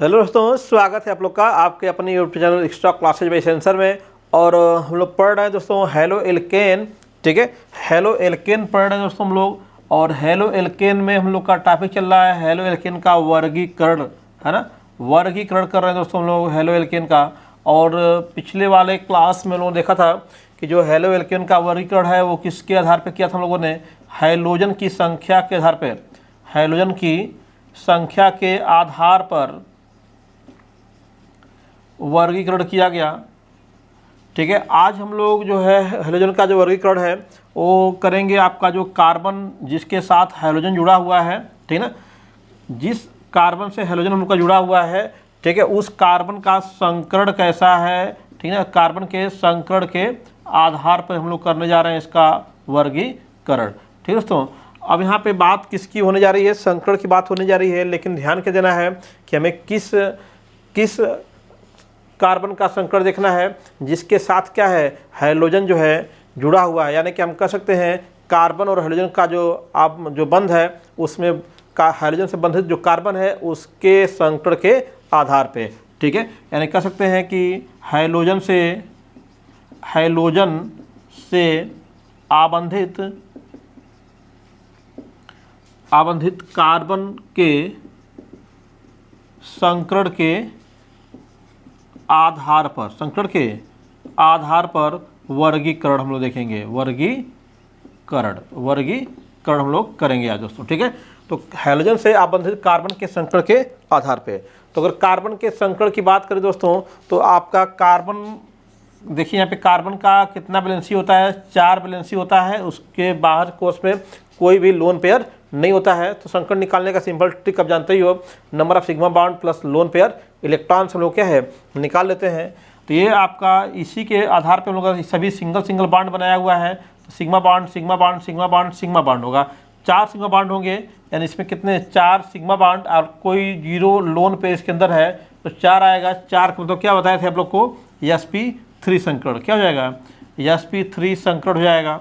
Hello दोस्तों, स्वागत है आप लोग का आपके अपने YouTube channel extra classes by sensor में। और हम लोग पढ़ रहे हैं दोस्तों हेलो एल्केन। ठीक है, हेलो एल्केन पढ़ रहे हैं दोस्तों हम लोग। और हेलो एल्केन में हम लोग का टॉपिक चल रहा है हेलो एल्केन का वर्गीकरण, है ना। वर्गीकरण कर रहे हैं दोस्तों हम लोग हेलो एल्केन का। और पिछले वाले क्लास में लोगों ने देखा था कि जो हेलो एल्केन का वर्गीकरण है वो किसके आधार पर किया था हम लोगों ने, हाइड्रोजन की संख्या के आधार पर, हाइड्रोजन की संख्या के आधार पर वर्गीकरण किया गया। ठीक है, आज हम लोग जो है हाइड्रोजन का जो वर्गीकरण है वो करेंगे आपका जो कार्बन जिसके साथ हाइड्रोजन जुड़ा हुआ है, ठीक है ना। जिस कार्बन से हाइड्रोजन हम लोग का जुड़ा हुआ है, ठीक है, उस कार्बन का संकरण कैसा है, ठीक है ना। कार्बन के संकरण के आधार पर हम लोग करने जा रहे हैं इसका वर्गीकरण। ठीक है दोस्तों, अब यहाँ पे बात किसकी होने जा रही है, संकरण की बात होने जा रही है। लेकिन ध्यान के देना है कि हमें किस कार्बन का संकरण देखना है जिसके साथ क्या है, हाइड्रोजन जो है जुड़ा हुआ है। यानी कि हम कह सकते हैं कार्बन और हाइड्रोजन का जो बंध है उसमें हाइड्रोजन से बंधित जो कार्बन है उसके संकरण के आधार पे। ठीक है, यानी कह सकते हैं कि हाइड्रोजन से आबंधित कार्बन के संकरण के आधार पर वर्गीकरण हम लोग देखेंगे। वर्गीकरण हम लोग करेंगे आज दोस्तों। ठीक है, तो हाइड्रोजन से आबंधित कार्बन के संकरण के आधार पे। तो अगर कार्बन के संकरण की बात करें दोस्तों तो आपका कार्बन देखिए यहाँ पे कार्बन का कितना वैलेंसी होता है, 4 वैलेंसी होता है। उसके बाहर कोर्स में कोई भी लोन पेयर नहीं होता है। तो संकरण निकालने का सिंपल ट्रिक आप जानते ही हो, number of sigma bond plus lone pair electrons हम लोग क्या है निकाल लेते हैं। तो ये आपका इसी के आधार पे हम लोग सभी सिंगल बॉन्ड बनाया हुआ है। तो सिग्मा बॉन्ड होगा, 4 सिग्मा बॉन्ड होंगे। यानी इसमें कितने, 4 सिग्मा बॉन्ड और कोई 0 लोन पेयर इसके अंदर है तो 4 आएगा। 4 का मतलब क्या बताए थे आप लोग को, sp3 संकरण क्या हो जाएगा, sp3 संकरण हो जाएगा।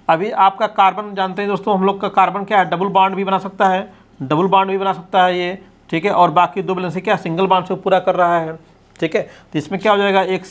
अभी आपका कार्बन जानते हैं दोस्तों हम लोग का कार्बन क्या है, डबल बॉन्ड भी बना सकता है, ये। ठीक है, और बाकी 2 वैलेंसी क्या सिंगल बॉन्ड से पूरा कर रहा है। ठीक है, तो इसमें क्या हो जाएगा, एक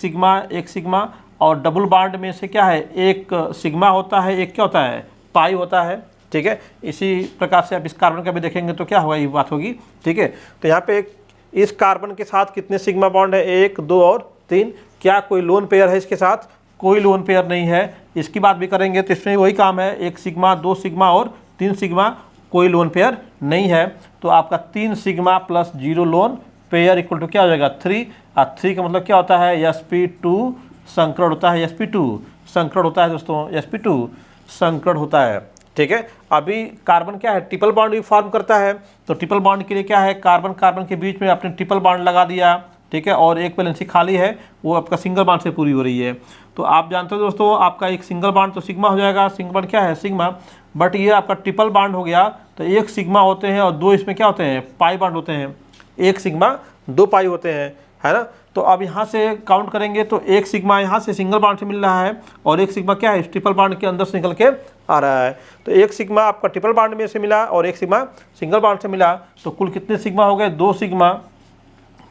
सिग्मा और डबल बॉन्ड में से क्या है, एक सिग्मा होता है, एक क्या होता है, पाई होता है। ठीक है, इसी प्रकार से आप इस कार्बन का भी देखेंगे तो क्या होगा, ये बात होगी। ठीक है, तो यहाँ पे इस कार्बन के साथ कितने सिग्मा बॉन्ड है, 1 2 और 3। क्या कोई लोन पेयर है इसके साथ, कोई लोन पेयर नहीं है। इसकी बात भी करेंगे तो इसमें वही काम है, 1 सिग्मा 2 सिग्मा और 3 सिग्मा, कोई लोन पेयर नहीं है। तो आपका 3 sigma plus 0 lone pair equal to क्या हो जाएगा, 3। और 3 का मतलब क्या होता है, sp2 संकरण होता है, sp2 संकरण होता है दोस्तों, sp2 संकरण होता है। ठीक है, अभी कार्बन क्या है, ट्रिपल बॉन्ड भी फॉर्म करता है। तो ट्रिपल बॉन्ड के लिए क्या है, कार्बन के बीच में आपने ट्रिपल बॉन्ड लगा दिया। ठीक है, और एक वैलेंसी खाली है वो आपका सिंगल बॉन्ड से पूरी हो रही है। तो आप जानते हो दोस्तों आपका एक सिंगल बॉन्ड तो सिग्मा हो जाएगा, सिंगल बॉन्ड क्या है सिग्मा, बट ये आपका ट्रिपल बॉन्ड हो गया तो 1 सिग्मा होते हैं और 2 इसमें क्या होते हैं, पाई बॉन्ड होते हैं। 1 सिग्मा 2 पाई होते हैं, है ना। तो अब यहाँ से काउंट करेंगे तो 1 सिग्मा यहाँ से सिंगल बॉन्ड से मिल रहा है और 1 सिग्मा क्या है, ट्रिपल बॉन्ड के अंदर से निकल के आ रहा है। तो 1 सिग्मा आपका ट्रिपल बॉन्ड में से मिला और 1 सिग्मा सिंगल बॉन्ड से मिला। तो कुल कितने सिग्मा हो गए, 2 सिग्मा।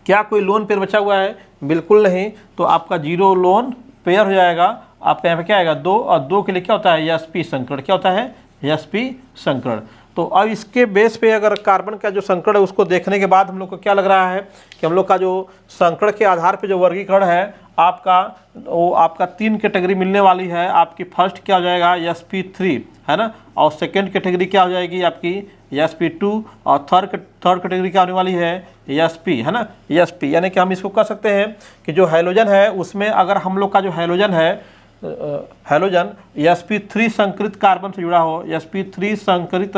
क्या कोई लोन पेयर बचा हुआ है, बिल्कुल नहीं। तो आपका 0 लोन पेयर हो जाएगा। आपका यहाँ पे क्या आएगा, 2 और 2 के लिए क्या होता है, sp संकरण, क्या होता है, sp संकरण। तो अब इसके बेस पे अगर कार्बन का जो संकरण है उसको देखने के बाद हम लोग को क्या लग रहा है कि हम लोग का जो संकरण के आधार पे जो वर्गीकरण है आपका 3 कैटेगरी मिलने वाली है। आपकी फर्स्ट क्या हो जाएगा, sp3, है ना। और सेकेंड कैटेगरी क्या हो जाएगी आपकी, sp2। और थर्ड कैटेगरी क्या होने वाली है, sp, है ना, sp। यानी कि हम इसको कह सकते हैं कि जो हाइड्रोजन है उसमें अगर हम लोग का जो हाइड्रोजन sp3 संकरित कार्बन से जुड़ा हो, sp3 संकरित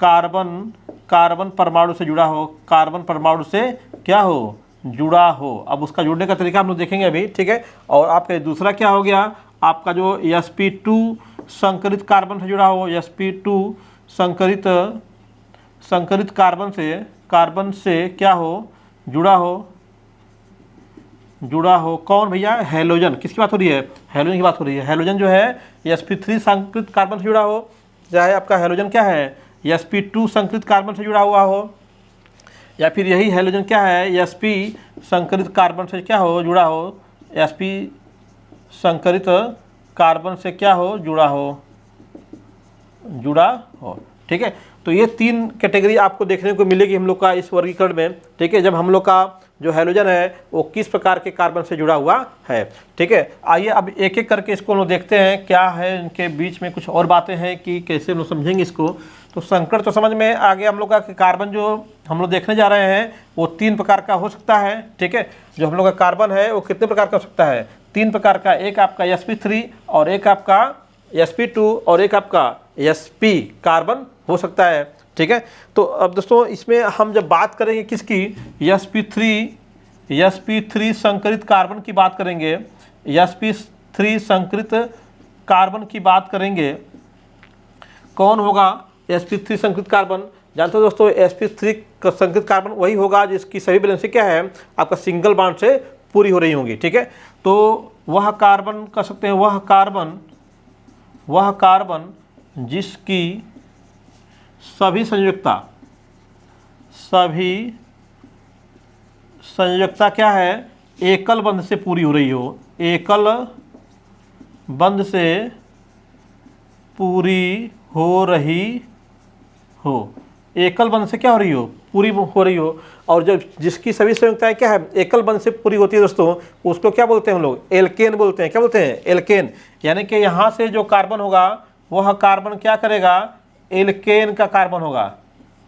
कार्बन परमाणु से जुड़ा हो, कार्बन परमाणु से क्या हो, जुड़ा हो। अब उसका जुड़ने का तरीका हम लोग देखेंगे अभी। ठीक है, और आपका दूसरा क्या हो गया, आपका जो sp2 संकरित कार्बन से जुड़ा हो, sp2 संकरित कार्बन से क्या हो, जुड़ा हो कौन भैया, हैलोजन। किसकी बात हो रही है, हैलोजन की बात हो रही है। हैलोजन जो है sp3 संकरित कार्बन से जुड़ा हो, चाहे आपका हैलोजन क्या है sp2 संकरित कार्बन से जुड़ा हुआ हो, या फिर यही हैलोजन क्या है, sp संकरित कार्बन से क्या हो, जुड़ा हो, sp संकरित कार्बन से क्या हो, जुड़ा हो, ठीक है। तो ये 3 कैटेगरी आपको देखने को मिलेगी हम लोग का इस वर्गीकरण में, ठीक है, जब हम लोग का जो हैलोजन है वो किस प्रकार के कार्बन से जुड़ा हुआ है, ठीक है। आइए अब एक एक करके इसको हम लोग देखते हैं क्या है, इनके बीच में कुछ और बातें हैं कि कैसे हम लोग समझेंगे इसको। तो संकरण तो समझ में आ गया हम लोग का कि कार्बन जो हम लोग देखने जा रहे हैं वो 3 प्रकार का हो सकता है, ठीक है। जो हम लोग का कार्बन है वो कितने प्रकार का हो सकता है, 3 प्रकार का, एक आपका sp3 और एक आपका sp2 और एक आपका sp कार्बन हो सकता है, ठीक है। तो अब दोस्तों इसमें हम जब बात करेंगे किसकी, sp3 संकरित कार्बन की बात करेंगे, sp3 संकरित कार्बन की बात करेंगे, कौन होगा sp3 संकरित कार्बन, जानते हो दोस्तों sp3 संकरित कार्बन वही होगा जिसकी सभी वैलेंसी क्या है, आपका सिंगल बॉन्ड से पूरी हो रही होंगी, ठीक है। तो वह कार्बन कह सकते हैं, वह कार्बन जिसकी सभी संयोजकता क्या है, एकल बंध से पूरी हो रही हो, एकल बंध से पूरी हो रही हो, एकल बंध से क्या हो रही हो, पूरी हो रही हो। और जब जिसकी सभी संयुक्ताएं क्या है, एकल बंध से पूरी होती है दोस्तों, उसको क्या बोलते हैं हम लोग, एल्केन बोलते हैं। क्या बोलते हैं, एल्केन। यानी कि यहाँ से जो कार्बन होगा वह कार्बन क्या करेगा, एल्केन का कार्बन होगा,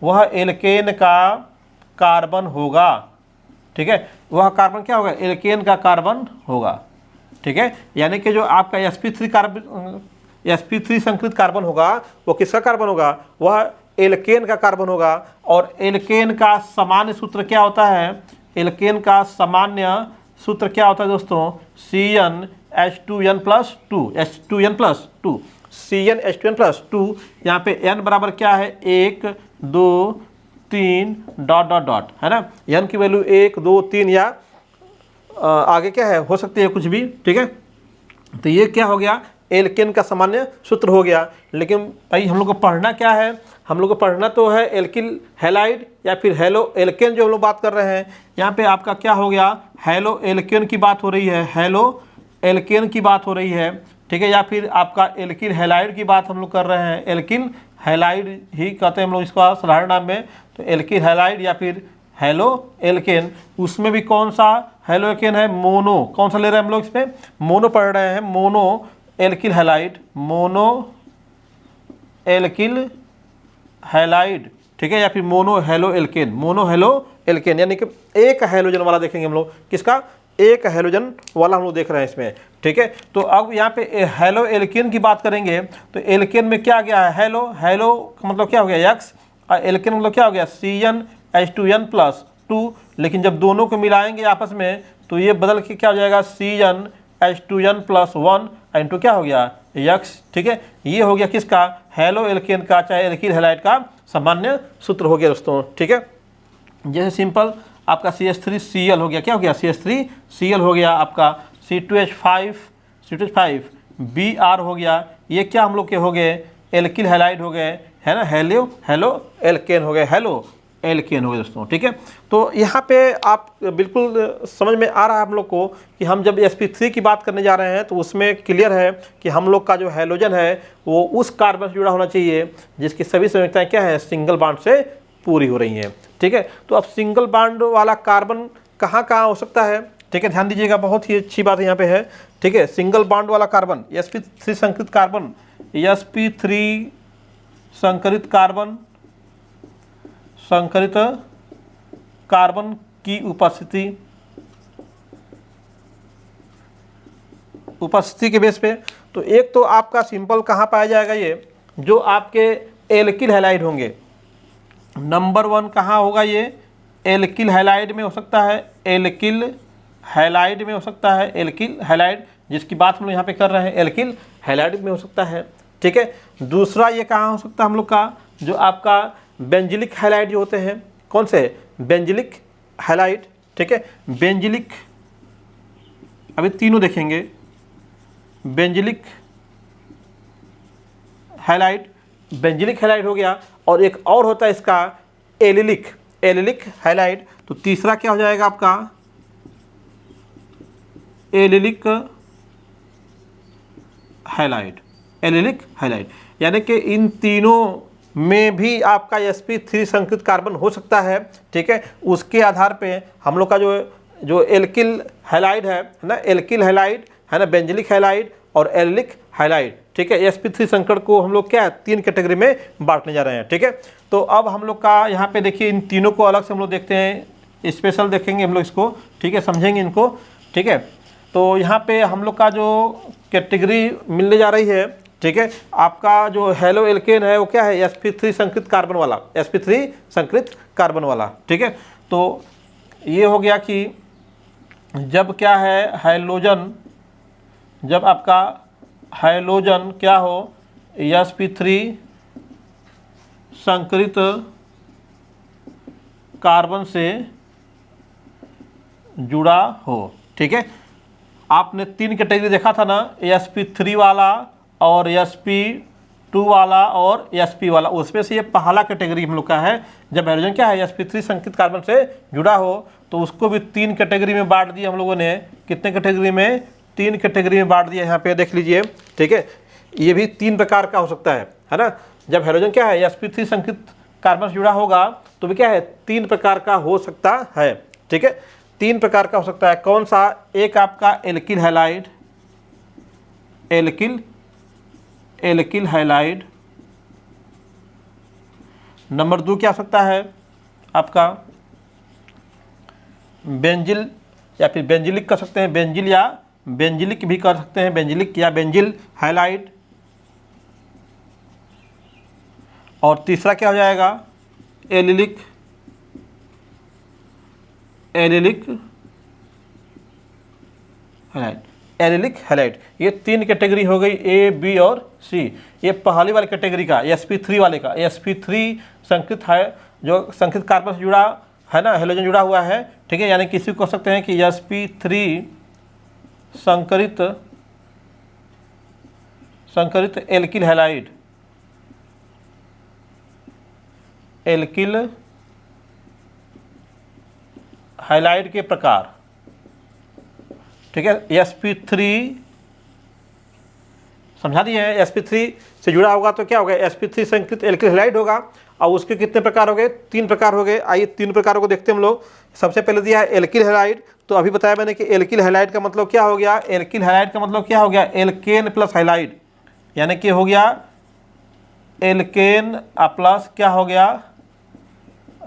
वह एल्केन का कार्बन होगा, ठीक है। वह कार्बन क्या होगा, एल्केन का कार्बन होगा, ठीक है। यानी कि जो आपका sp3 संकरित कार्बन होगा वो किसका कार्बन होगा, वह एल्केन का कार्बन होगा। और एल्केन का सामान्य सूत्र क्या होता है, एल्केन का सामान्य सूत्र क्या होता है दोस्तों, CnH2n+2, H2n+2, CnH2n+2। यहाँ पे n बराबर क्या है, 1 2 3 ... है ना, n की वैल्यू 1 2 3 या आगे क्या है, हो सकती है कुछ भी, ठीक है। तो ये क्या हो गया, एल्केन का सामान्य सूत्र हो गया। लेकिन भाई हम लोग को पढ़ना क्या है, हम लोग को पढ़ना तो है एल्किल हैलाइड या फिर हेलो एल्केन जो हम लोग बात कर रहे हैं। यहाँ पे आपका क्या हो गया, हेलो एल्केन की बात हो रही है, हेलो एल्केन की बात हो रही है, ठीक है। या फिर आपका एल्किल हैलाइड की बात हम लोग कर रहे हैं, एल्किल हैलाइड ही कहते हैं हम लोग इसका साधारण नाम में। तो एल्किल हैलाइड या फिर हेलो एल्केन, उसमें भी कौन सा हेलो एल्केन है, मोनो, कौन सा ले रहे हैं हम लोग इसमें, मोनो पढ़ रहे हैं, mono alkyl halide, mono alkyl halide, ठीक है। या फिर mono halo alkane, mono halo alkane, यानी कि एक हैलोजन वाला देखेंगे हम लोग, किसका, एक हैलोजन वाला हम लोग देख रहे हैं इसमें, ठीक है। तो अब यहाँ पे हेलो एल्केन की बात करेंगे तो एल्केन में क्या गया है, हेलो, हेलो का मतलब क्या हो गया, X, और एल्केन मतलब क्या हो गया, CnH2n+2। लेकिन जब दोनों को मिलाएंगे आपस में तो ये बदल के क्या हो जाएगा, CnH2n+1 इंटू क्या हो गया, X, ठीक है। ये हो गया किसका, हेलो एल्केन का, चाहे एल्किल हैलाइड का सामान्य सूत्र हो गया दोस्तों, ठीक है। जैसे सिंपल आपका CH3Cl हो गया, क्या हो गया, CH3Cl हो गया, आपका C2H5 Br हो गया। ये क्या हम लोग के हो गए, एल्किल हैलाइड हो गए, है ना, हेलो एल्केन हो गए, हेलो एल्केन हो गए दोस्तों, ठीक है। तो यहाँ पे आप बिल्कुल समझ में आ रहा है हम लोग को कि हम जब sp3 की बात करने जा रहे हैं तो उसमें क्लियर है कि हम लोग का जो हैलोजन है वो उस कार्बन से जुड़ा होना चाहिए जिसकी सभी संयुक्ताएं क्या है, सिंगल बॉन्ड से पूरी हो रही हैं, ठीक है। तो अब सिंगल बॉन्ड वाला कार्बन कहाँ कहाँ हो सकता है, ठीक है, ध्यान दीजिएगा, बहुत ही अच्छी बात यहाँ पे है, ठीक है। सिंगल बॉन्ड वाला कार्बन, sp3 संकरित कार्बन, sp3 संकरित कार्बन की उपस्थिति के बेस पे, तो एक तो आपका सिंपल कहाँ पाया जाएगा, ये जो आपके एल्किल हैलाइड होंगे, नंबर 1 कहाँ होगा, ये एल्किल हैलाइड में हो सकता है, एल्किल हैलाइड में हो सकता है, एल्किल हैलाइड जिसकी बात हम लोग यहाँ पे कर रहे हैं, एल्किल हैलाइड में हो सकता है, ठीक है। दूसरा ये कहाँ हो सकता है हम लोग का, जो आपका बेंजिलिक हैलाइड जो होते हैं, कौन से, बेंजिलिक हैलाइड, ठीक है। बेंजिलिक, अभी तीनों देखेंगे, बेंजिलिक हैलाइड हो गया। और एक और होता है इसका एलिलिक एलिलिक हैलाइड। तो तीसरा क्या हो जाएगा आपका एलिलिक हैलाइड, एलिलिक हैलाइड। यानी कि इन तीनों में भी आपका sp3 संकृत कार्बन हो सकता है, ठीक है। उसके आधार पे हम लोग का जो एल्किल हैलाइड है ना, एल्किल हैलाइड है ना, बेंजिलिक हैलाइड और एलिलिक हैलाइड, ठीक है। sp3 संकट को हम लोग क्या है 3 कैटेगरी में बांटने जा रहे हैं, ठीक है। तो अब हम लोग का यहाँ पे देखिए इन तीनों को अलग से हम लोग देखते हैं, स्पेशल देखेंगे हम लोग इसको, ठीक है, समझेंगे इनको, ठीक है। तो यहाँ पे हम लोग का जो कैटेगरी मिलने जा रही है, ठीक है, आपका जो हेलो एल्केन है वो क्या है sp3 संकृत कार्बन वाला, sp3 संकृत कार्बन वाला, ठीक है। तो ये हो गया कि जब क्या है हैलोजन, जब आपका हैलोजन क्या हो sp3 संकृत कार्बन से जुड़ा हो, ठीक है। आपने 3 कैटेगरी देखा था ना, sp3 वाला और sp2 वाला और sp वाला, उसमें से ये पहला कैटेगरी हम लोग का है। जब हाइड्रोजन क्या है sp3 संकृत कार्बन से जुड़ा हो तो उसको भी 3 कैटेगरी में बांट दिया हम लोगों ने। कितने कैटेगरी में? 3 कैटेगरी में बांट दिया। यहाँ पे देख लीजिए, ठीक है, ये भी 3 प्रकार का हो सकता है ना। जब हाइड्रोजन क्या है sp3 संकृत कार्बन से जुड़ा होगा तो भी क्या है 3 प्रकार का हो सकता है, ठीक है, 3 प्रकार का हो सकता है। कौन सा? एक आपका alkyl halide, alkyl halide. Number 2 क्या हो सकता है आपका बेंजिल या फिर बेंजिलिक कर सकते हैं, बेंजिल या बेंजिलिक भी कर सकते हैं, बेंजिलिक या बेंजिल हैलाइड। और तीसरा क्या हो जाएगा allylic, allylic halide, allylic halide. ये 3 कैटेगरी हो गई, ए, बी और सी। ये पहली वाली कैटेगरी का sp3 वाले का, sp3 संकृत है जो संकृत कार्बन से जुड़ा है ना, हेलोजन जुड़ा हुआ है, ठीक है। यानी किसी को कह सकते हैं कि sp3 संकरित एल्किल हैलाइड, एल्किल हैलाइड के प्रकार, ठीक है। sp3 समझा दिए हैं, sp3 से जुड़ा होगा तो क्या होगा sp3 संकृत एल्किल हैलाइड होगा। और उसके कितने प्रकार हो गए? 3 प्रकार हो गए। आइए 3 प्रकारों को देखते हैं हम लोग। सबसे पहले दिया है एल्किल हैलाइड। तो अभी बताया मैंने कि एल्किल हैलाइड का मतलब क्या हो गया, एल्किल हैलाइड का मतलब क्या हो गया एल्केन प्लस हैलाइड, यानी कि हो गया एल्केन प्लस क्या हो गया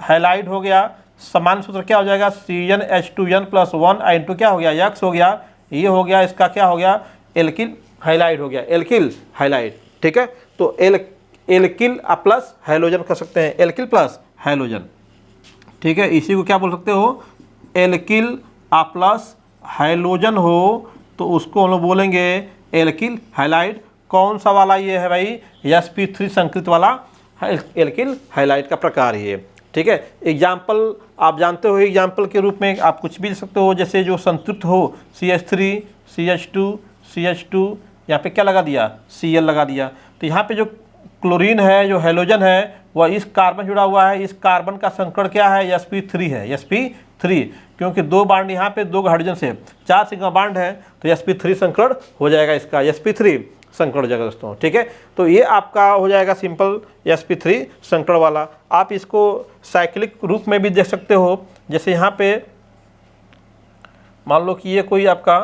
हैलाइड हो गया। समान सूत्र क्या हो जाएगा CnH2n प्लस 1 N2 क्या हो गया X हो गया। ये हो गया इसका क्या हो गया एल्किल हैलाइड हो गया, एल्किल हैलाइड, ठीक है। तो एल्किल प्लस हैलोजन कर सकते हैं, एल्किल प्लस हैलोजन, ठीक है। इसी को क्या बोल सकते हो एल्किल प्लस हैलोजन हो तो उसको हम लोग बोलेंगे एल्किल हैलाइड। कौन सा वाला ये है भाई sp3 संकृत वाला एल्किल हैलाइड का प्रकार ये, ठीक है। एग्जाम्पल आप जानते हो, एग्जाम्पल के रूप में आप कुछ भी लिख सकते हो, जैसे जो संतृप्त हो CH3 CH2 यहाँ पे क्या लगा दिया Cl लगा दिया। तो यहाँ पे जो क्लोरीन है, जो हैलोजन है, वह इस कार्बन जुड़ा हुआ है। इस कार्बन का संकरण क्या है sp3 है, sp3, क्योंकि 2 बांड यहाँ पे 2 हाइड्रोजन से 4 सिग्मा बांड है तो sp3 संकरण हो जाएगा, इसका sp3 संकरण हो जाएगा दोस्तों, ठीक है। तो ये आपका हो जाएगा सिंपल sp3 संकरण वाला। आप इसको साइक्लिक रूप में भी देख सकते हो, जैसे यहाँ पे मान लो कि ये कोई आपका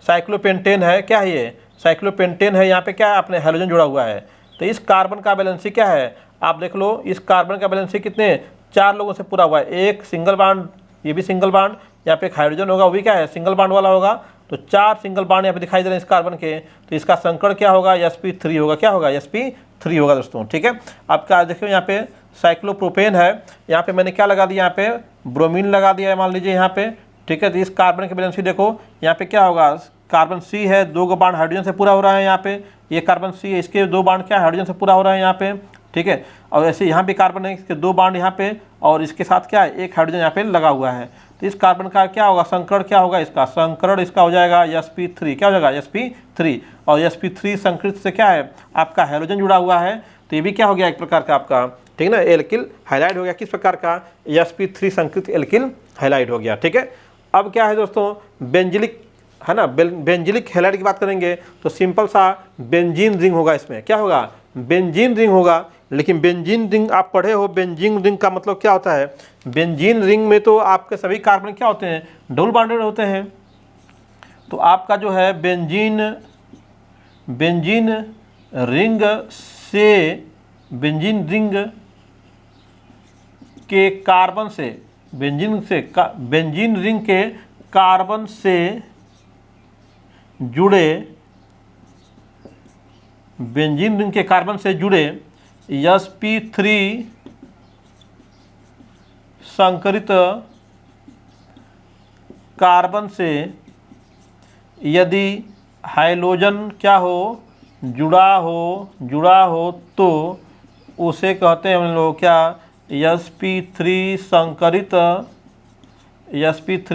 साइक्लोपेंटेन है, क्या है ये साइक्लोपेंटेन है, यहाँ पे क्या है अपने हैलोजन जुड़ा हुआ है। तो इस कार्बन का बैलेंसी क्या है आप देख लो, इस कार्बन का बैलेंसी कितने 4 लोगों से पूरा हुआ है। एक सिंगल बांड, ये भी सिंगल बांड, यहाँ पे एक हाइड्रोजन होगा वो भी क्या है सिंगल बांड वाला होगा। तो 4 सिंगल बांड यहाँ पे दिखाई दे रहे हैं इस कार्बन के। तो इसका संकरण क्या होगा sp3 होगा, क्या होगा sp3 होगा दोस्तों, ठीक है। आपका देखिए यहाँ पे साइक्लोप्रोपेन है, यहाँ पे मैंने क्या लगा दिया, यहाँ पे ब्रोमीन लगा दिया है मान लीजिए यहाँ पे, ठीक है। तो इस कार्बन की बैलेंसी देखो, यहाँ पे क्या होगा कार्बन C है, 2 बांड हाइड्रोजन से पूरा हो रहा है यहाँ पे, ये कार्बन C है, इसके 2 बांड क्या हाइड्रोजन से पूरा हो रहा है यहाँ पे, ठीक है। और ऐसे यहाँ पे कार्बन है, इसके 2 बांड यहाँ पे और इसके साथ क्या है एक हाइड्रोजन यहाँ पे लगा हुआ है। तो इस कार्बन का क्या होगा संकरण, क्या होगा इसका संकरण, इसका हो जाएगा sp3, क्या हो जाएगा sp3। और sp3 संकरित से क्या है आपका हैलोजन जुड़ा हुआ है, तो ये भी क्या हो गया एक प्रकार का आपका, ठीक है ना। एल्किल हैलाइड हो गया किस प्रकार का, sp3 संकृत एल्किल हैलाइड हो गया, ठीक है। अब क्या है दोस्तों, बेंजिलिक है ना, बेंजिलिक हैलाइड की बात करेंगे तो सिंपल सा बेंजीन रिंग होगा, इसमें क्या होगा, बेंजीन रिंग होगा। लेकिन बेंजीन रिंग आप पढ़े हो, बेंजीन रिंग का मतलब क्या होता है, बेंजीन रिंग में तो आपके सभी कार्बन क्या होते हैं, डबल बॉन्डेड होते हैं। तो आपका जो है बेंजीन रिंग से, बेंजीन रिंग के कार्बन से, बेंजीन रिंग के कार्बन से जुड़े, बेंजीन रिंग के कार्बन से जुड़े sp3 संकरित कार्बन से यदि हाइड्रोजन क्या हो, जुड़ा हो तो उसे कहते हैं हम लोग क्या, sp3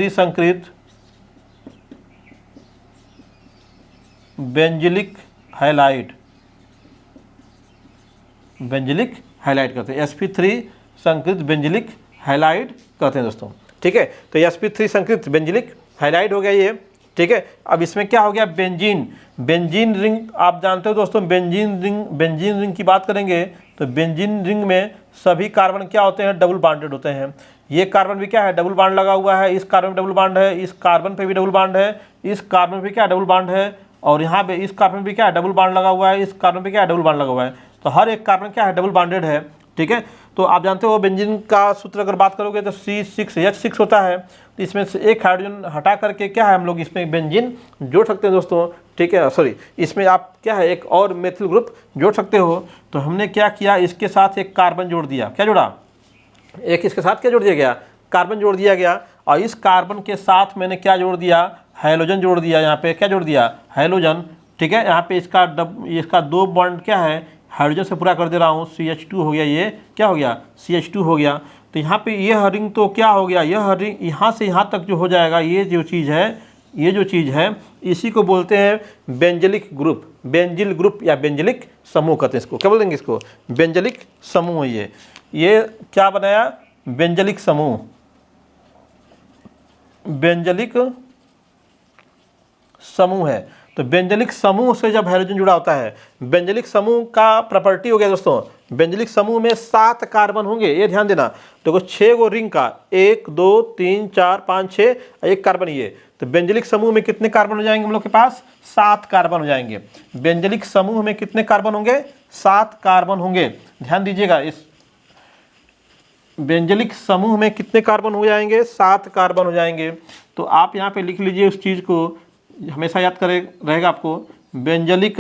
संकरित बेंजिलिक हैलाइड, कहते हैं, sp3 संकृत बेंजिलिक हैलाइड कहते हैं दोस्तों, ठीक है। तो sp3 संकृत बेंजिलिक हैलाइड हो गया ये, ठीक है। अब इसमें क्या हो गया, बेंजीन रिंग आप जानते हो दोस्तों, बेंजीन रिंग की बात करेंगे तो बेंजीन रिंग में सभी कार्बन क्या होते हैं, डबल बॉन्डेड होते हैं। ये कार्बन भी क्या है, डबल बॉन्ड लगा हुआ है, इस कार्बन पे डबल बॉन्ड है, इस कार्बन पे भी डबल बॉन्ड है, इस कार्बन पे क्या डबल बॉन्ड है, और यहाँ पे इस कार्बन पे क्या है, डबल बॉन्ड लगा हुआ है, इस कार्बन पे क्या है, डबल बॉन्ड लगा हुआ है। तो हर एक कार्बन क्या है, डबल बॉन्डेड है, ठीक है। तो आप जानते हो बेंजीन का सूत्र अगर बात करोगे तो C6H6 होता है। तो इसमें से एक हाइड्रोजन हटा करके क्या है, हम लोग इसमें बेंजीन जोड़ सकते हैं दोस्तों, ठीक है। सॉरी, इसमें आप क्या है, एक और मेथिल ग्रुप जोड़ सकते हो। तो हमने क्या किया, इसके साथ एक कार्बन जोड़ दिया, क्या जोड़ा, एक इसके साथ क्या जोड़ दिया गया, कार्बन जोड़ दिया गया। और इस कार्बन के साथ मैंने क्या जोड़ दिया, हाइड्रोजन जोड़ दिया, यहाँ पे क्या जोड़ दिया, हाइड्रोजन, ठीक है। यहाँ पे इसका 2 बॉन्ड क्या है, हाइड्रोजन से पूरा कर दे रहा हूँ, CH2 हो गया, ये क्या हो गया, CH2 हो गया। तो यहाँ पे ये रिंग तो क्या हो गया, यह रिंग यहाँ से यहाँ तक जो हो जाएगा, ये जो चीज़ है, इसी को बोलते हैं बेंजिलिक ग्रुप, बेंजिल ग्रुप या बेंजिलिक समूह कहते हैं इसको। क्या बोलेंगे इसको, बेंजिलिक समूह। ये क्या बनाया, बेंजिलिक समूह, बेंजिलिक समूह है। तो बेंजिलिक समूह से जब हाइड्रोजन जुड़ा होता है, बेंजिलिक समूह का प्रॉपर्टी हो गया दोस्तों, बेंजिलिक समूह में 7 कार्बन होंगे, ये ध्यान देना। देखो 6 गो रिंग का, 1 2 3 4 5 6, एक कार्बन ये। तो बेंजिलिक समूह में कितने कार्बन हो जाएंगे हम लोग के पास, 7 कार्बन हो जाएंगे। बेंजिलिक समूह में कितने कार्बन होंगे, 7 कार्बन होंगे, ध्यान दीजिएगा। इस बेंजिलिक समूह में कितने कार्बन हो जाएंगे, 7 कार्बन हो जाएंगे। तो आप यहाँ पे लिख लीजिए उस चीज़ को, हमेशा याद रहेगा आपको, बेंजिलिक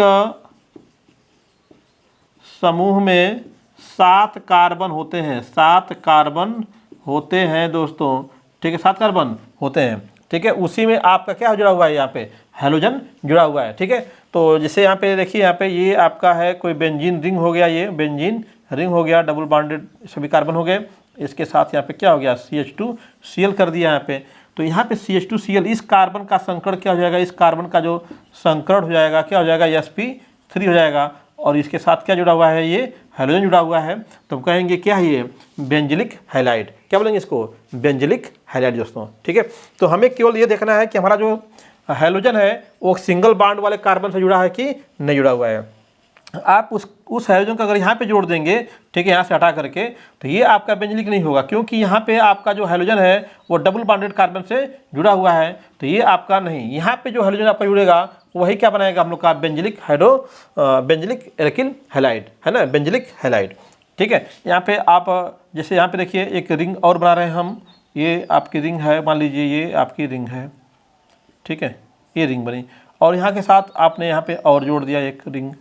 समूह में 7 कार्बन होते हैं, 7 कार्बन होते हैं दोस्तों, ठीक है, 7 कार्बन होते हैं, ठीक है। उसी में आपका क्या जुड़ा हुआ है, यहाँ पे हाइड्रोजन जुड़ा हुआ है, ठीक है। तो जैसे यहाँ पे देखिए, यहाँ पे ये आपका है कोई बेंजीन रिंग हो गया, ये बेंजीन रिंग हो गया, डबल बॉन्डेड सभी कार्बन हो गए। इसके साथ यहाँ पे क्या हो गया, CH2Cl कर दिया यहाँ पे। तो यहाँ पे CH2Cl, इस कार्बन का संकरण क्या हो जाएगा, इस कार्बन का जो संकरण हो जाएगा क्या हो जाएगा, sp3 हो जाएगा। और इसके साथ क्या जुड़ा हुआ है, ये हाइड्रोजन जुड़ा हुआ है। तो हम कहेंगे क्या है ये, बेंजिलिक हैलाइड। क्या बोलेंगे इसको, बेंजिलिक हैलाइड दोस्तों, ठीक है। तो हमें केवल ये देखना है कि हमारा जो हाइड्रोजन है वो सिंगल बॉन्ड वाले कार्बन से जुड़ा है कि नहीं जुड़ा हुआ है। आप उस हाइड्रोजन का अगर यहाँ पे जोड़ देंगे, ठीक है, यहाँ से हटा करके, तो ये आपका बेंजिलिक नहीं होगा, क्योंकि यहाँ पे आपका जो हाइड्रोजन है वो डबल बॉन्डेड कार्बन से जुड़ा हुआ है। तो ये आपका नहीं, यहाँ पे जो हाइड्रोजन आपका जुड़ेगा वही क्या बनाएगा हम लोग का, बेंजिलिक बेंजिलिक एल्किल हैलाइड, है ना, बेंजिलिक हैलाइड, ठीक है। यहाँ पे आप जैसे यहाँ पे देखिए एक रिंग और बना रहे हैं हम, ये आपकी रिंग है, मान लीजिए ये आपकी रिंग है, ठीक है, ये रिंग बनी, और यहाँ के साथ आपने यहाँ पे और जोड़ दिया एक रिंग,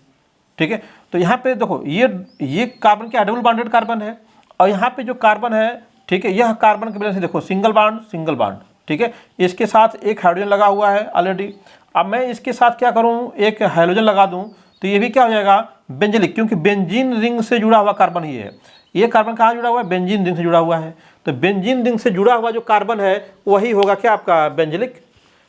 ठीक है। तो यहाँ पे देखो ये कार्बन क्या, डबल बॉन्डेड कार्बन है, और यहाँ पे जो कार्बन है, ठीक है, यह कार्बन की वजह से देखो सिंगल बॉन्ड, ठीक है। इसके साथ एक हाइड्रोजन लगा हुआ है ऑलरेडी। अब मैं इसके साथ क्या करूँ, एक हाइड्रोजन लगा दूँ, तो ये भी क्या हो जाएगा, बेंजिलिक, क्योंकि बेंजीन रिंग से जुड़ा हुआ कार्बन ही है। ये कार्बन कहाँ जुड़ा हुआ है, बेंजीन रिंग से जुड़ा हुआ है। तो बेंजीन रिंग से जुड़ा हुआ जो कार्बन है वही होगा क्या आपका,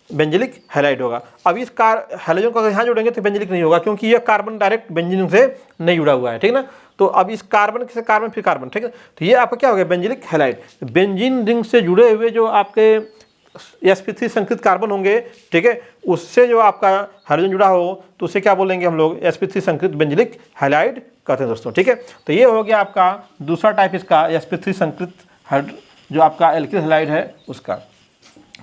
बेंजिलिक हैलाइड होगा। अब इस हाइड्रोजन को अगर यहाँ जोड़ेंगे तो बेंजिलिक नहीं होगा, क्योंकि यह कार्बन डायरेक्ट बेंजीन से नहीं जुड़ा हुआ है, ठीक है ना। तो अब इस कार्बन से कार्बन फिर कार्बन, ठीक है। तो ये आपका क्या हो गया, बेंजीलिक हैलाइड। बेंजीन रिंग से जुड़े हुए जो आपके sp3 संकृत कार्बन होंगे, ठीक है, उससे जो आपका हाइड्रोजन जुड़ा हो तो उसे क्या बोलेंगे हम लोग, sp3 संकृत बेंजीलिक हैलाइड कहते हैं दोस्तों, ठीक है। तो ये हो गया आपका दूसरा टाइप इसका sp3 संकृत जो आपका एल्किल हैलाइड है उसका,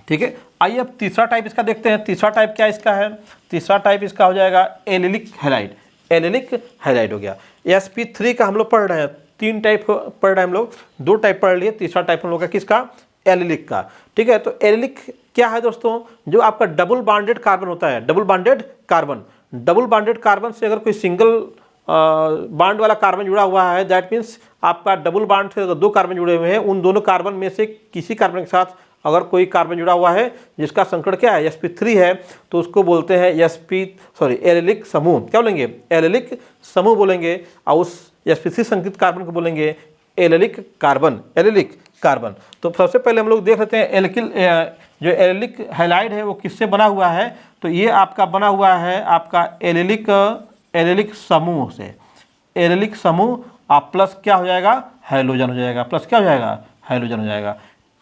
ठीक है। आइए अब तीसरा टाइप इसका देखते हैं। तीसरा टाइप क्या इसका है, तीसरा टाइप इसका हो जाएगा एलिलिक हैलाइड। एलिलिक हैलाइड हो गया। sp3 का हम लोग पढ़ रहे हैं, 3 टाइप पढ़ रहे हैं हम लोग, 2 टाइप पढ़ लिए, तीसरा टाइप हम लोग का किसका, एलिलिक का, ठीक है। तो एलिलिक क्या है दोस्तों, जो आपका डबल बॉन्डेड कार्बन होता है, double bonded carbon. Double bonded carbon से अगर कोई सिंगल बॉन्ड वाला कार्बन जुड़ा हुआ है, दैट मीन्स आपका डबल बॉन्ड से अगर 2 कार्बन जुड़े हुए हैं, उन दोनों कार्बन में से किसी कार्बन के साथ अगर कोई कार्बन जुड़ा हुआ है जिसका संकरण क्या है, sp3 है, तो उसको बोलते हैं एलिलिक समूह। क्या बोलेंगे, एलिलिक समूह बोलेंगे। और उस sp3 संकृत कार्बन को बोलेंगे एलिलिक कार्बन, एलिलिक कार्बन। तो सबसे पहले हम लोग देख लेते हैं एल्किल जो एलिलिक हैलाइड है वो किससे बना हुआ है। तो ये आपका बना हुआ है आपका एलिलिक समूह से। एलिलिक समूह आप प्लस क्या हो जाएगा, हाइड्रोजन हो जाएगा, प्लस क्या हो जाएगा, हाइड्रोजन हो जाएगा।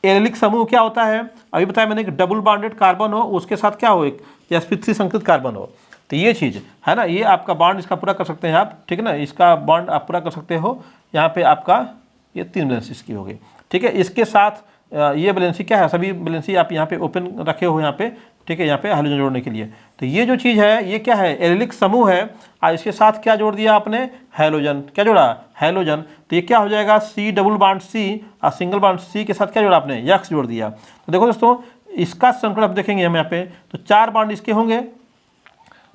एलिलिक समूह क्या होता है, अभी बताया मैंने कि डबल बॉन्डेड कार्बन हो, उसके साथ क्या हो, एक sp3 संकृत कार्बन हो। तो ये चीज़ है ना, ये आपका बॉन्ड इसका पूरा कर सकते हैं आप, ठीक है ना, इसका बॉन्ड आप पूरा कर सकते हो। यहाँ पे आपका ये 3 बैलेंसी इसकी हो गई, ठीक है। इसके साथ ये बैलेंसी क्या है, सभी बैलेंसी आप यहाँ पे ओपन रखे हो यहाँ पे, ठीक है, यहाँ पे हाइड्रोजन जोड़ने के लिए। तो ये जो चीज़ है ये क्या है, एलिलिक समूह है, और इसके साथ क्या जोड़ दिया आपने, हाइड्रोजन। क्या जोड़ा, हाइड्रोजन। तो ये क्या हो जाएगा, C डबल बॉन्ड C, और सिंगल बॉन्ड C के साथ क्या जोड़ा आपने, X जोड़ दिया। तो देखो दोस्तों, इसका संकरण आप देखेंगे हम यहाँ पे, तो 4 बॉन्ड इसके होंगे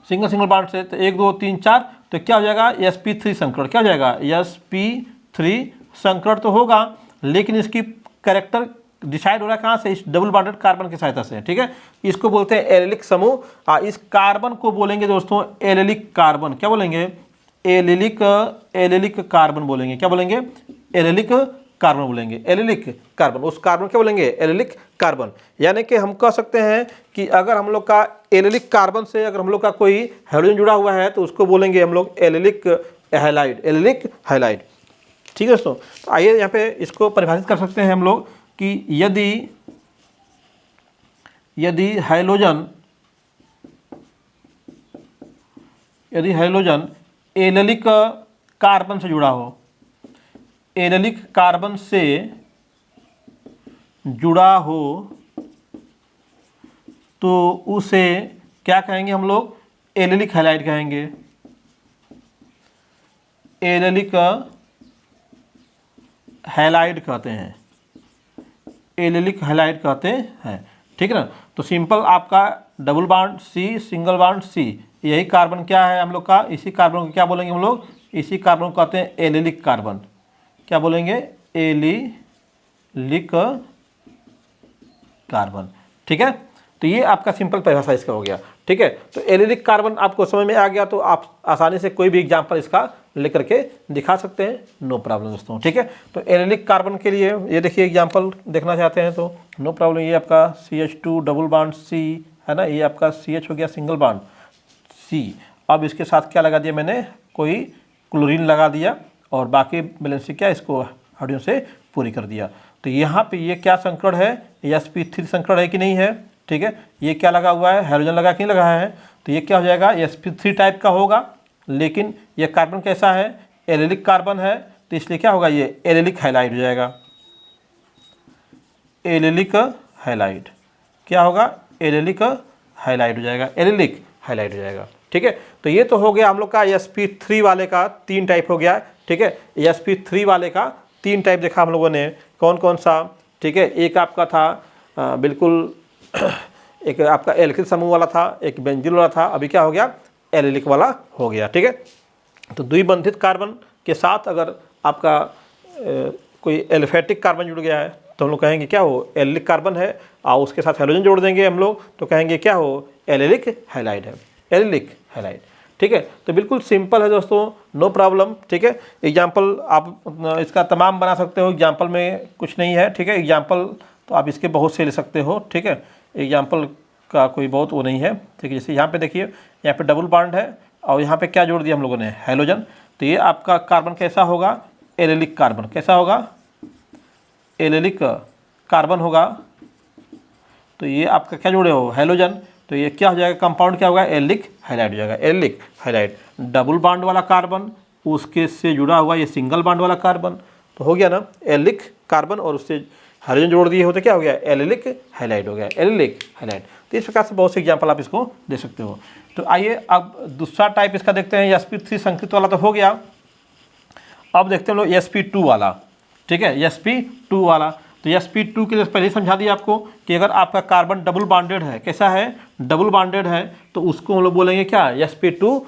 सिंगल बॉन्ड से, तो 1 2 3 4, तो क्या हो जाएगा, sp3 संकरण। क्या हो जाएगा, sp3 संकरण तो होगा, लेकिन इसकी कैरेक्टर डिसाइड हो रहा है कहाँ से, इस डबल बॉन्डेड कार्बन की सहायता से, ठीक है। इसको बोलते हैं एलिलिक समूह। इस कार्बन को बोलेंगे दोस्तों एलिलिक कार्बन। क्या बोलेंगे, एलिलिक कार्बन बोलेंगे। क्या बोलेंगे, एलिलिक कार्बन बोलेंगे, एलिलिक कार्बन। उस कार्बन क्या बोलेंगे, एलिलिक कार्बन। यानी कि हम कह सकते हैं कि अगर हम लोग का एलिलिक कार्बन से अगर हम लोग का कोई हाइड्रोजन जुड़ा हुआ है तो उसको बोलेंगे हम लोग एलिलिक हैलाइड, एलिलिक हैलाइड, ठीक है दोस्तों। तो आइए यहाँ पे इसको परिभाषित कर सकते हैं हम लोग कि यदि हाइड्रोजन एलिलिक कार्बन से जुड़ा हो, एलिलिक कार्बन से जुड़ा हो, तो उसे क्या कहेंगे हम लोग, एलिलिक हैलाइड कहेंगे, एलिलिक हैलाइड कहते हैं, एलिलिक हैलाइड कहते हैं, ठीक है ना। तो सिंपल आपका double bond C single bond C, यही कार्बन क्या है हम लोग का, इसी कार्बन को क्या बोलेंगे हम लोग, इसी कार्बन को कहते हैं एलिलिक कार्बन। क्या बोलेंगे, एलिलिक कार्बन, ठीक है। तो ये आपका सिंपल परिभाषा इसका हो गया, ठीक है। तो एलिलिक कार्बन आपको समझ में आ गया तो आप आसानी से कोई भी एग्जाम्पल इसका लेकर के दिखा सकते हैं, नो प्रॉब्लम दोस्तों, ठीक है। तो एलिलिक कार्बन के लिए ये देखिए एग्जाम्पल देखना चाहते हैं तो नो प्रॉब्लम। ये आपका CH2 डबल बॉन्ड C है ना, ये आपका CH हो गया सिंगल बॉन्ड C। अब इसके साथ क्या लगा दिया मैंने, कोई क्लोरीन लगा दिया, और बाकी बैलेंसी क्या इसको हाइड्रोजन से पूरी कर दिया। तो यहाँ पे ये क्या संकरण है, sp3 संकरण है कि नहीं है, ठीक है। ये क्या लगा हुआ है, हाइड्रोजन लगा कि नहीं लगा है, तो ये क्या हो जाएगा, sp3 टाइप का होगा, लेकिन ये कार्बन कैसा है, एलिलिक कार्बन है, तो इसलिए क्या होगा, ये एलिलिक हैलाइड हो जाएगा, एलिलिक हैलाइड। क्या होगा, एलिलिक हैलाइड हो जाएगा, एलिलिक हैलाइड हो जाएगा, ठीक है। तो ये तो हो गया हम लोग का sp3 वाले का 3 टाइप हो गया, ठीक है। sp3 वाले का 3 टाइप देखा हम लोगों ने, कौन कौन सा, ठीक है। एक आपका था बिल्कुल एक आपका एल्किल समूह वाला था, एक बेंजीन वाला था, अभी क्या हो गया, एलिलिक वाला हो गया, ठीक है। तो द्विबंधित कार्बन के साथ अगर आपका कोई एलिफेटिक कार्बन जुड़ गया है तो हम लोग कहेंगे क्या हो, एलिलिक कार्बन है, और उसके साथ हाइड्रोजन जोड़ देंगे हम लोग तो कहेंगे क्या हो, एलिलिक हैलाइड है, एलिलिक हैलाइड, ठीक है। तो बिल्कुल सिंपल है दोस्तों, नो प्रॉब्लम, ठीक है। एग्जाम्पल आप इसका तमाम बना सकते हो, एग्जाम्पल में कुछ नहीं है, ठीक है। एग्जाम्पल तो आप इसके बहुत से ले सकते हो, ठीक है। एग्जाम्पल का कोई बहुत वो नहीं है, ठीक है। जैसे यहाँ पे देखिए, यहाँ पे डबल बॉन्ड है और यहाँ पे क्या जोड़ दिया हम लोगों ने, हाइड्रोजन। तो ये आपका कार्बन कैसा होगा, एलिलिक कार्बन। कैसा होगा, एलिलिक कार्बन होगा। तो ये आपका क्या जुड़े हो, हैलोजन। तो ये क्या हो जाएगा, कंपाउंड क्या होगा, एलिलिक हैलाइड हो जाएगा, एलिलिक हैलाइड। डबल बॉन्ड वाला कार्बन, उसके से जुड़ा हुआ ये सिंगल बॉन्ड वाला कार्बन, तो हो गया ना एलिलिक कार्बन, और उससे हाइड्रोजन जोड़ दिए होते क्या हो गया, एलिलिक हैलाइड हो गया, एलिलिक हैलाइड। तो इस प्रकार से बहुत से एग्जाम्पल आप इसको दे सकते हो। तो आइए अब दूसरा टाइप इसका देखते हैं, sp3 संकृत वाला तो हो गया। अब देखते हैं हम लोग sp2 वाला, ठीक है, sp2 वाला। तो sp2 के लिए पहले ही समझा दिया आपको कि अगर आपका कार्बन डबल बॉन्डेड है, कैसा है, डबल बॉन्डेड है, तो उसको हम लोग बोलेंगे क्या, sp2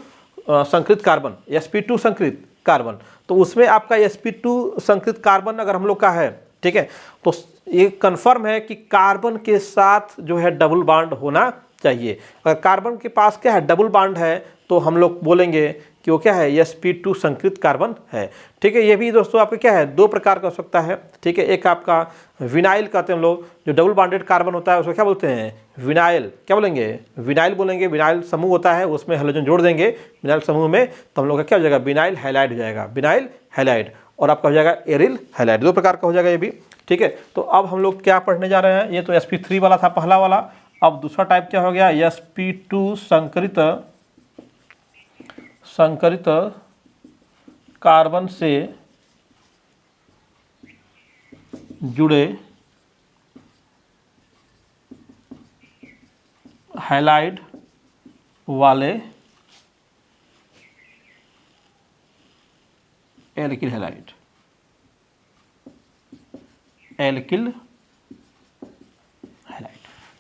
संकृत कार्बन, sp2 संकृत कार्बन। तो उसमें आपका sp2 संकृत कार्बन अगर हम लोग का है, ठीक है, तो ये कन्फर्म है कि कार्बन के साथ जो है डबल बॉन्ड होना चाहिए। अगर कार्बन के पास क्या है, डबल बॉन्ड है, तो हम लोग बोलेंगे कि वो क्या है, sp2 संकृत कार्बन है। ठीक है, ये भी दोस्तों आपका क्या है, दो प्रकार का हो सकता है। ठीक है, एक आपका विनाइल कहते हैं हम लोग, जो डबल बॉन्डेड कार्बन होता है उसको क्या बोलते हैं, विनाइल। क्या बोलेंगे, विनाइल बोलेंगे। विनाइल समूह होता है, उसमें हाइड्रोजन जोड़ देंगे विनाइल समूह में, तो हम लोग का क्या हो जाएगा, विनाइल हैलाइड हो जाएगा, विनाइल हैलाइड। और आपका हो जाएगा एरिल हैलाइड, दो प्रकार का हो जाएगा ये भी। ठीक है, तो अब हम लोग क्या पढ़ने जा रहे हैं, ये तो sp3 वाला था पहला वाला। अब दूसरा टाइप क्या हो गया, sp2 संकरित कार्बन से जुड़े हैलाइड वाले एल्किल हैलाइड, एल्किल हैलाइड।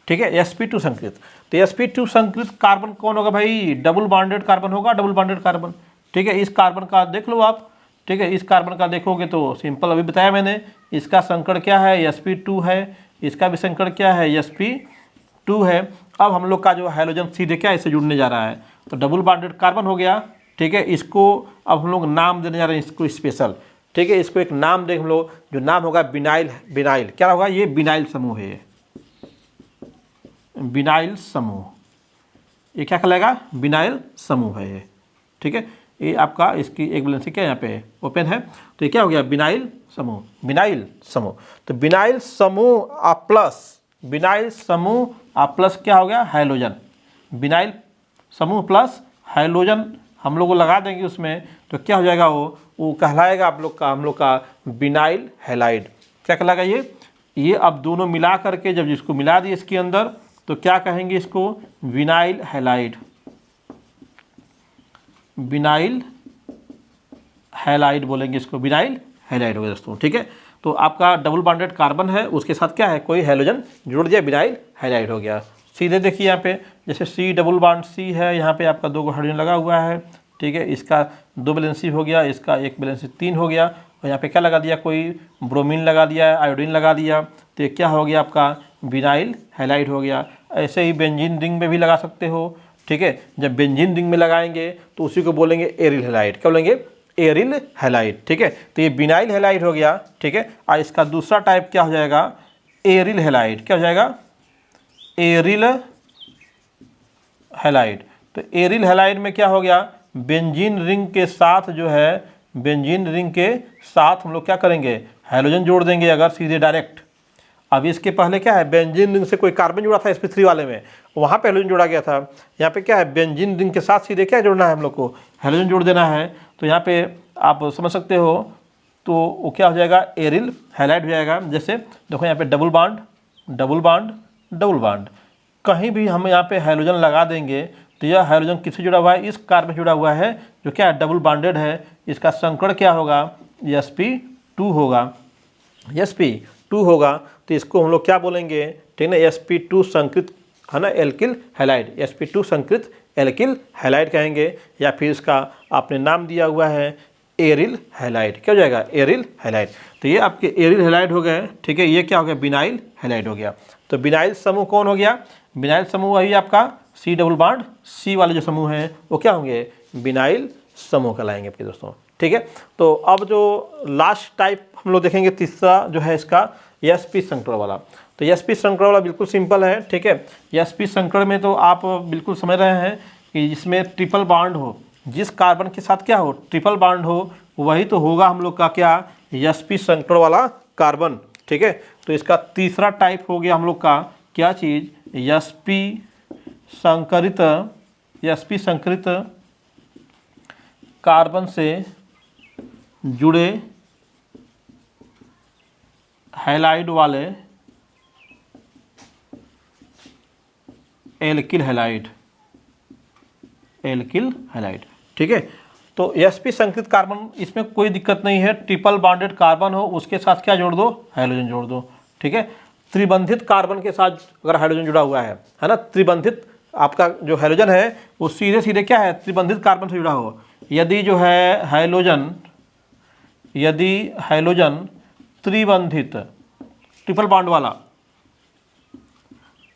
ठीक है, sp2 संकृत। तो sp2 संकृत कार्बन कौन होगा भाई, डबल बॉन्डेड कार्बन होगा, डबल बॉन्डेड कार्बन। ठीक है, इस कार्बन का देख लो आप। ठीक है, इस कार्बन का देखोगे तो सिंपल अभी बताया मैंने, इसका संकड़ क्या है, sp2 है, इसका भी संकड़ क्या है, sp2 है। अब हम लोग का जो हाइड्रोजन सीधे क्या इससे जुड़ने जा रहा है, तो डबल बॉन्डेड कार्बन हो गया। ठीक है, इसको अब हम लोग नाम देने जा रहे हैं, इसको स्पेशल। ठीक है, इसको एक नाम दें हम लोग, जो नाम होगा विनाइल। विनाइल क्या होगा, ये विनाइल समूह है, विनाइल समूह, ये क्या कहलाएगा, विनाइल समूह है ये। ठीक है, ये आपका इसकी एक बैलेंस क्या यहाँ पे ओपन है, तो ये क्या हो गया, विनाइल समूह, विनाइल समूह। तो विनाइल समूह आ प्लस, विनाइल समूह आ प्लस क्या हो गया, हाइड्रोजन। विनाइल समूह प्लस हाइड्रोजन हम लोग को लगा देंगे उसमें, तो क्या हो जाएगा, वो कहलाएगा आप लोग का, हम लोग का विनाइल हैलाइड। क्या कहलाएगा ये अब दोनों मिला करके जब जिसको मिला दिए इसके अंदर, तो क्या कहेंगे इसको, विनाइल हैलाइड, विनाइल हैलाइड बोलेंगे इसको, विनाइल हैलाइड हो गया दोस्तों। ठीक है, तो आपका डबल बॉन्डेड कार्बन है, उसके साथ क्या है, कोई हाइड्रोजन जुड़ दिया, विनाइल हैलाइड हो गया। सीधे देखिए यहाँ पे, जैसे C डबल बॉन्ड C है, यहाँ पे आपका 2 हाइड्रोजन लगा हुआ है। ठीक है, इसका 2 बैलेंसी हो गया, इसका 1 बैलेंसी 3 हो गया, और यहाँ पे क्या लगा दिया, कोई ब्रोमीन लगा दिया, आयोडीन लगा दिया, तो ये क्या हो गया आपका, विनाइल हैलाइड हो गया। ऐसे ही बेंजीन रिंग में भी लगा सकते हो। ठीक है, जब बेंजीन रिंग में लगाएंगे तो उसी को बोलेंगे एरिल हैलाइड। क्या बोलेंगे, एरिल हैलाइड। ठीक है, तो ये विनाइल हैलाइड हो गया। ठीक है, और इसका दूसरा टाइप क्या हो जाएगा, एरिल हैलाइड। क्या हो जाएगा, एरिल हैलाइड। तो एरिल हैलाइड में क्या हो गया, बेंजीन रिंग के साथ जो है, बेंजीन रिंग के साथ हम लोग क्या करेंगे, हाइड्रोजन जोड़ देंगे अगर सीधे डायरेक्ट। अब इसके पहले क्या है, बेंजीन रिंग से कोई कार्बन जुड़ा था sp3 वाले में, वहाँ पे हाइड्रोजन जोड़ा गया था। यहाँ पे क्या है, बेंजीन रिंग के साथ सीधे क्या जोड़ना है, हम लोग को हाइड्रोजन जोड़ देना है। तो यहाँ पे आप समझ सकते हो, तो वो क्या हो जाएगा, एरिल हैलाइड हो जाएगा। जैसे देखो यहाँ पे double bond, double bond, double bond, कहीं भी हम यहाँ पे हाइड्रोजन लगा देंगे तो यह हाइड्रोजन किससे जुड़ा हुआ है, इस कार्बन जुड़ा हुआ है, जो क्या है, डबल बॉन्डेड है। इसका संकड़ क्या होगा, sp2 होगा, sp2 होगा। तो इसको हम लोग क्या बोलेंगे, ठीक है ना, sp2 संकृत है ना, एल्किल हैलाइड, sp2 संकृत एल्किल हैलाइड कहेंगे, या फिर इसका आपने नाम दिया हुआ है एरिल हैलाइड। क्या हो जाएगा, एरिल हैलाइड। तो ये आपके एरिल हैलाइड हो गए। ठीक है, ये क्या हो गया, विनाइल हैलाइड हो गया। तो विनाइल समूह कौन हो गया, विनाइल समूह वही आपका C डबल बॉन्ड C वाले जो समूह हैं वो क्या होंगे, विनाइल समूह कहलाएंगे आपके दोस्तों। ठीक है, तो अब जो लास्ट टाइप हम लोग देखेंगे, तीसरा जो है इसका sp संकरण वाला। तो sp संकरण वाला बिल्कुल सिंपल है। ठीक है, sp संकरण में तो आप बिल्कुल समझ रहे हैं कि जिसमें ट्रिपल बॉन्ड हो, जिस कार्बन के साथ क्या हो, ट्रिपल बॉन्ड हो, वही तो होगा हम लोग का क्या, sp संकर वाला कार्बन। ठीक है, तो इसका तीसरा टाइप हो गया हम लोग का क्या चीज़, sp संकरित कार्बन से जुड़े हैलाइड वाले एल्किल हैलाइड। ठीक है, तो sp संकरित कार्बन, इसमें कोई दिक्कत नहीं है, ट्रिपल बॉन्डेड कार्बन हो उसके साथ क्या जोड़ दो, हाइड्रोजन जोड़ दो। ठीक है, त्रिबंधित कार्बन के साथ अगर हाइड्रोजन जुड़ा हुआ है ना, त्रिबंधित आपका जो हाइड्रोजन है वो सीधे सीधे क्या है, त्रिबंधित कार्बन से जुड़ा हो। यदि जो है हाइड्रोजन त्रिबंधित, ट्रिपल बॉन्ड वाला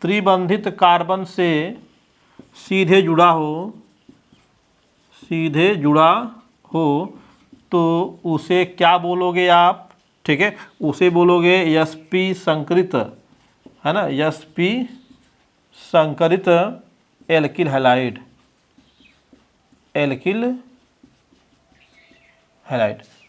त्रिबंधित कार्बन से सीधे जुड़ा हो तो उसे क्या बोलोगे आप, ठीक है, उसे बोलोगे sp संकरित, है ना, sp संकरित एल्किल हैलाइड।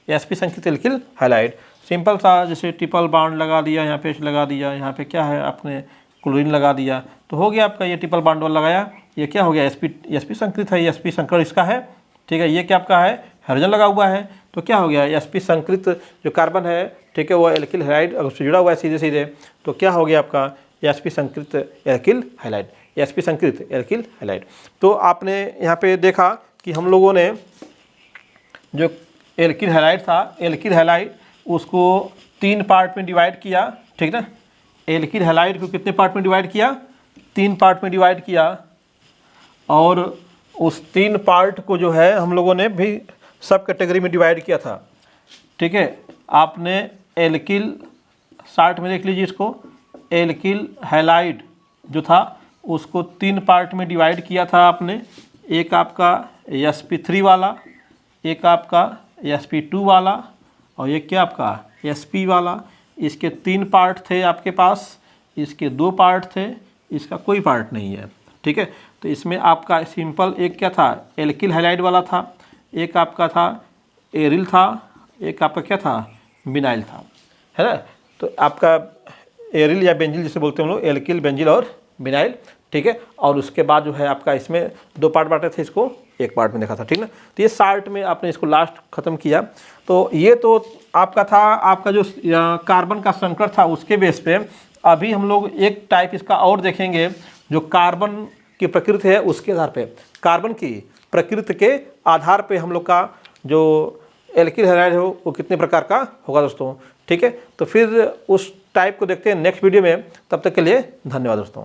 sp संकरित एल्किल हैलाइड, सिंपल सा, जैसे ट्रिपल बॉन्ड लगा दिया, यहाँ पे H लगा दिया, यहाँ पे क्या है आपने क्लोरीन लगा दिया, तो हो गया आपका ये ट्रिपल बॉन्ड वाला लगाया, ये क्या हो गया, sp संकरित है, sp संकर इसका है। ठीक है, ये क्या आपका है, हाइड्रोजन लगा हुआ है, तो क्या हो गया, sp संकरित जो कार्बन है, ठीक है, वो एल्किल हैलाइड अगर उससे जुड़ा हुआ है सीधे सीधे, तो क्या हो गया आपका sp संकरित एल्किल हैलाइड, sp संकरित एल्किल हैलाइड। तो आपने यहाँ पे देखा कि हम लोगों ने जो एल्किल हैलाइड था, एल्किल हैलाइड उसको 3 पार्ट में डिवाइड किया। ठीक ना, एल्किल हैलाइड को कितने पार्ट में डिवाइड किया, 3 पार्ट में डिवाइड किया, और उस 3 पार्ट को जो है हम लोगों ने भी सब कैटेगरी में डिवाइड किया था। ठीक है, आपने एल्किल, शार्ट में देख लीजिए इसको, एल्किल हैलाइड जो था उसको 3 पार्ट में डिवाइड किया था आपने, एक आपका sp3 वाला, एक आपका sp2 वाला, और एक क्या आपका sp वाला। इसके 3 पार्ट थे आपके पास, इसके 2 पार्ट थे, इसका कोई पार्ट नहीं है। ठीक है, तो इसमें आपका सिंपल एक क्या था, एल्किल हैलाइड वाला था, एक आपका था एरिल था, एक आपका क्या था, विनाइल था, है ना। तो आपका एरिल या बेंजिल जिसे बोलते हैं हम लोग, एल्किल, बेंजिल और विनाइल। ठीक है, और उसके बाद जो है आपका इसमें 2 पार्ट बांटे थे, इसको 1 पार्ट में देखा था। ठीक ना, तो ये शार्ट में आपने इसको लास्ट ख़त्म किया। तो ये तो आपका था, आपका जो कार्बन का संकर था उसके बेस पे। अभी हम लोग एक टाइप इसका और देखेंगे, जो कार्बन की प्रकृति है उसके आधार पे, कार्बन की प्रकृति के आधार पे हम लोग का जो एल्किल हैलाइड हो वो कितने प्रकार का होगा दोस्तों। ठीक है, तो फिर उस टाइप को देखते हैं नेक्स्ट वीडियो में। तब तक के लिए धन्यवाद दोस्तों।